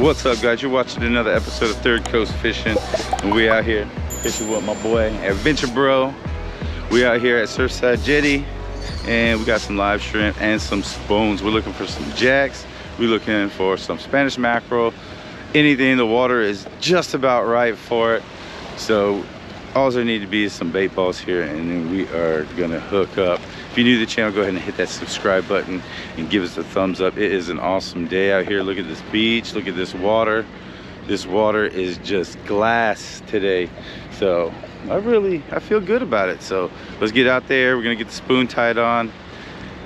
What's up, guys? You're watching another episode of Third Coast Fishing, and we out here fishing with my boy Adventure Bro. We out here at SURFSIDE Jetty, and we got some live shrimp and some spoons. We're looking for some jacks. We're looking for some Spanish mackerel. Anything. The water is just about right for it. So all there need to be is some bait balls here, and then we are gonna hook up. If you're new to the channel, go ahead and hit that subscribe button and give us a thumbs up. It is an awesome day out here. Look at this beach, look at this water. This water is just glass today. So I feel good about it. So let's get out there. We're gonna get the spoon tied on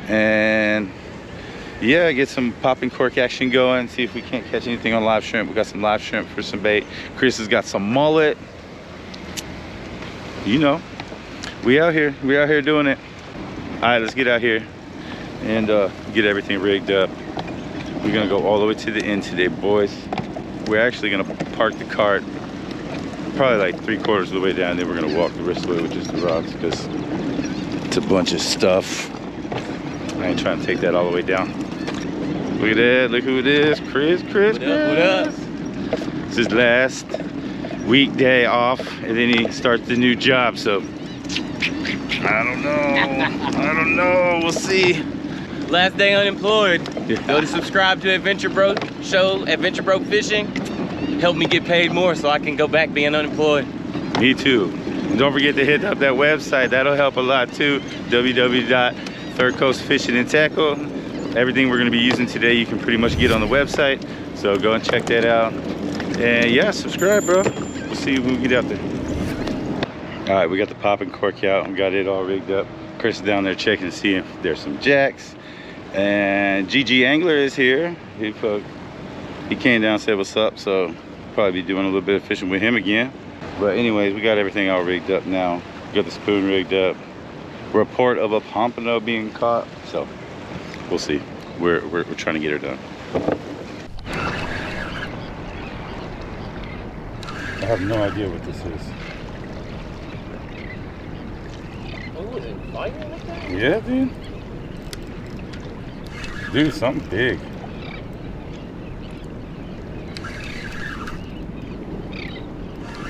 and yeah, get some popping cork action going. See if we can't catch anything on live shrimp. We got some live shrimp for some bait. Chris has got some mullet. You know, we out here doing it. All right, let's get out here and get everything rigged up. We're gonna go all the way to the end today, boys. We're actually gonna park the cart probably like 3/4 of the way down, then we're gonna walk the rest of the way with just the rocks because it's a bunch of stuff. I ain't trying to take that all the way down. Look at that, look who it is, Chris. What up? It's his last weekday off, and then he starts the new job, so I don't know, we'll see. Last day unemployed. Yeah. Go to subscribe to Adventure Bro show, Adventure Bro Fishing. Help me get paid more so I can go back being unemployed. Me too. And don't forget to hit up that website, that'll help a lot too. www.thirdcoastfishingandtackle. Everything we're gonna be using today you can pretty much get on the website, so go and check that out. And yeah, subscribe, bro. We'll see you when we get out there. All right, we got the popping cork out and got it all rigged up. Chris is down there checking to see if there's some jacks. And GG Angler is here. He came down and said what's up, so probably be doing a little bit of fishing with him again. But anyways, we got everything all rigged up now. We got the spoon rigged up. Report of a pompano being caught, so we'll see. We're trying to get her done. I have no idea what this is. Oh, is it fighting with that? Yeah, dude. Dude, something big.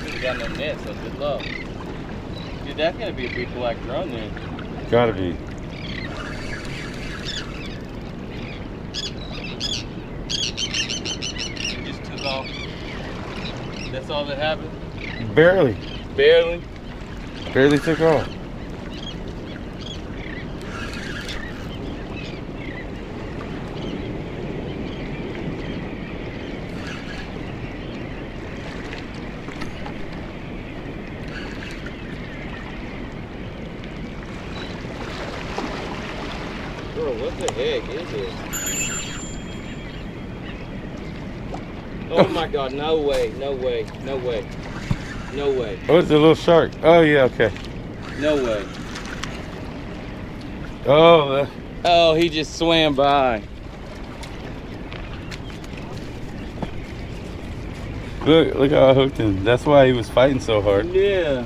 You got no net, so good luck. Dude, that's gonna be a big black drum then. Gotta be. You just took off. That's all that happened? Barely. Barely? Barely took off. Bro, what the heck is it? Oh my God, no way, no way, no way, no way. Oh, it's a little shark. Oh, yeah, okay. No way. Oh, Oh, he just swam by. look how I hooked him. That's why he was fighting so hard. Yeah.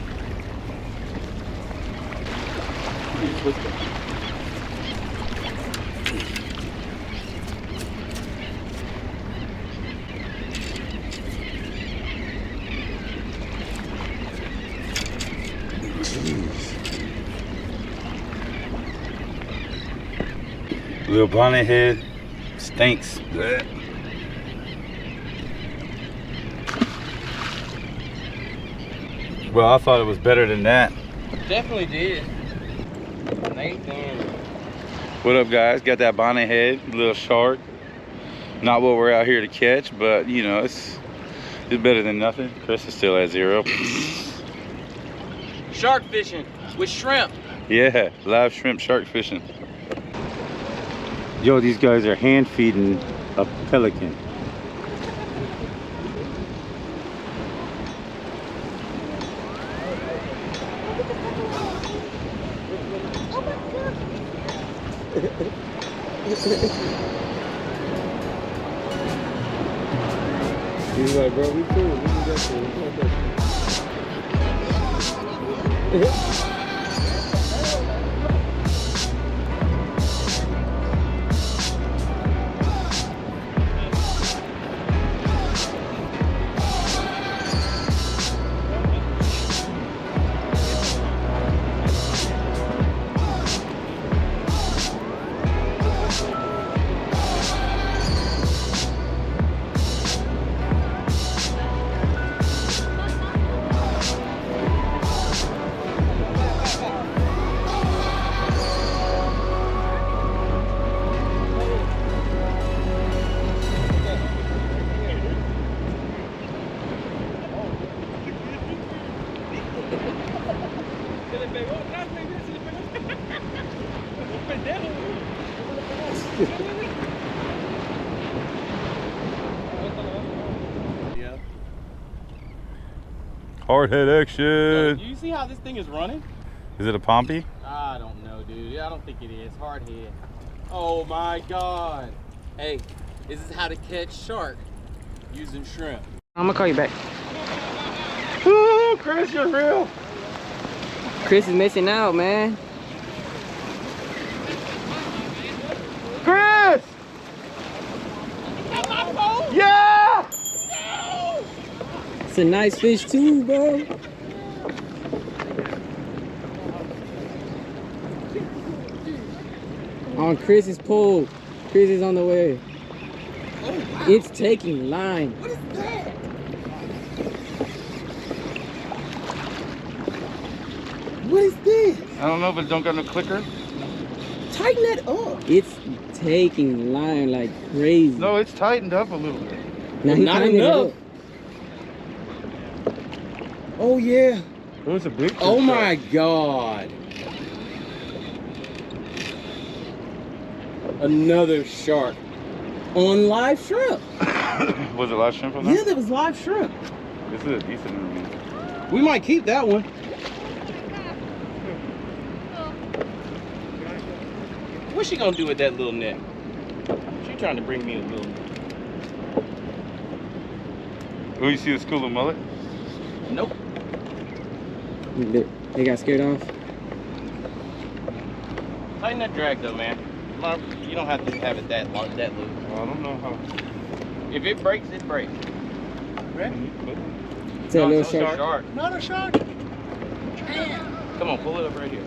Little bonnet head stinks. Blech. Well, I thought it was better than that. Definitely did. Nathan. What up, guys? Got that bonnet head, little shark. Not what we're out here to catch, but you know, it's better than nothing. Chris is still at 0. Shark fishing with shrimp. Yeah, live shrimp shark fishing. Yo, these guys are hand feeding a pelican. He's like, bro, we cool. We can get to it. Yeah. Hard head action. Do you see how this thing is running? Is it a pompey? I don't know, dude. I don't think it is. Hard head. Oh my God. Hey, this is how to catch shark using shrimp. I'm gonna call you back. Ooh, Chris, you're real. Chris is missing out, man. Chris! Yeah! It's a nice fish too, bro. On Chris's pole. Chris is on the way. Oh, wow. It's taking line. What is that? What is this? I don't know, but it don't got no clicker. Tighten that up. It's taking line like crazy. No, it's tightened up a little bit. Now he Not tightened it enough. up. Oh yeah. It was a big fish. Oh my God. Another shark on live shrimp. Was it live shrimp on Yeah, that? that was live shrimp. This is a decent one. We might keep that one. What's she gonna do with that little net? She trying to bring me a little. Oh, you see the school of mullet? Nope. They got scared off. Tighten that drag though, man. You don't have to have it that long, that loose. Well, I don't know how. If it breaks, it breaks. It's a little it's a shark. shark. Not a shark. Come on, pull it up right here.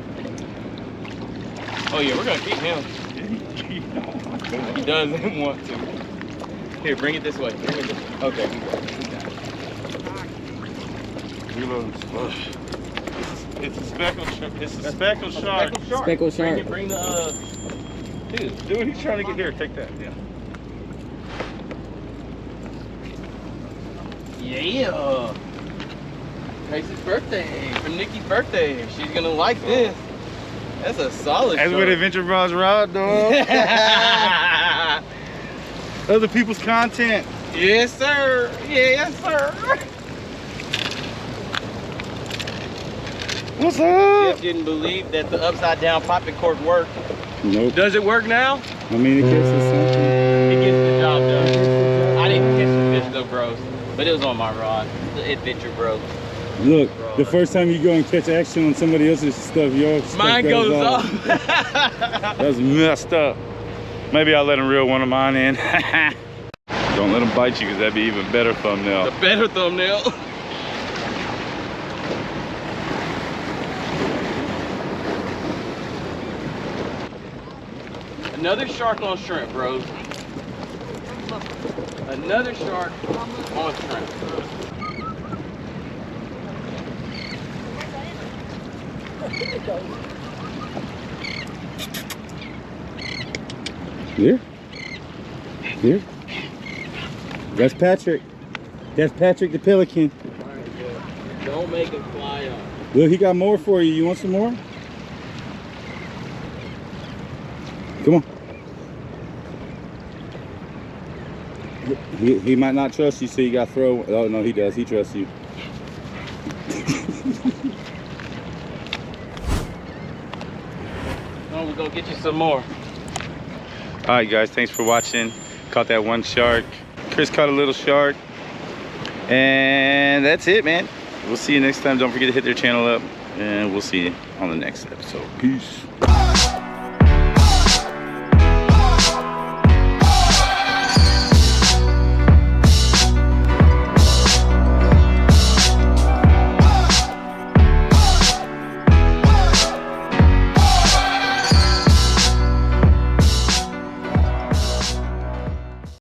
Oh yeah, we're gonna keep him. He doesn't want to. Here, bring it this way. Bring it this way. Okay. Reload slow. It's a speckled shark. It's a speckled shark. Speckled shark. Bring the Dude, he's trying to get here. Take that. Yeah. Yeah. Tracy's birthday. For Nikki's birthday. She's gonna like this. That's a solid That's shark. what Adventure Bros rod, dog. Other people's content. Yes, sir. Yes, sir. What's up? Just didn't believe that the upside down popping cork worked. Nope. Does it work now? I mean, it gives us something. It gets the job done. I didn't catch the fish though, bros. But it was on my rod. The Adventure Bro. Look, the first time you go and catch action on somebody else's stuff, yours Mine goes off. That's messed up. Maybe I'll let him reel one of mine in. Don't let him bite you, because that'd be even better thumbnail. The better thumbnail. Another shark on shrimp, bros. Another shark on shrimp. Here? Here? That's Patrick. That's Patrick the Pelican. Alright, good. Don't make him fly off. Look, he got more for you. You want some more? Come on. He might not trust you, so you got to throw. Oh, no, he does. He trusts you. Oh, we're gonna get you some more. All right, guys, thanks for watching. Caught that one shark. Chris caught a little shark. And that's it, man. We'll see you next time. Don't forget to hit their channel up. And we'll see you on the next episode. Peace.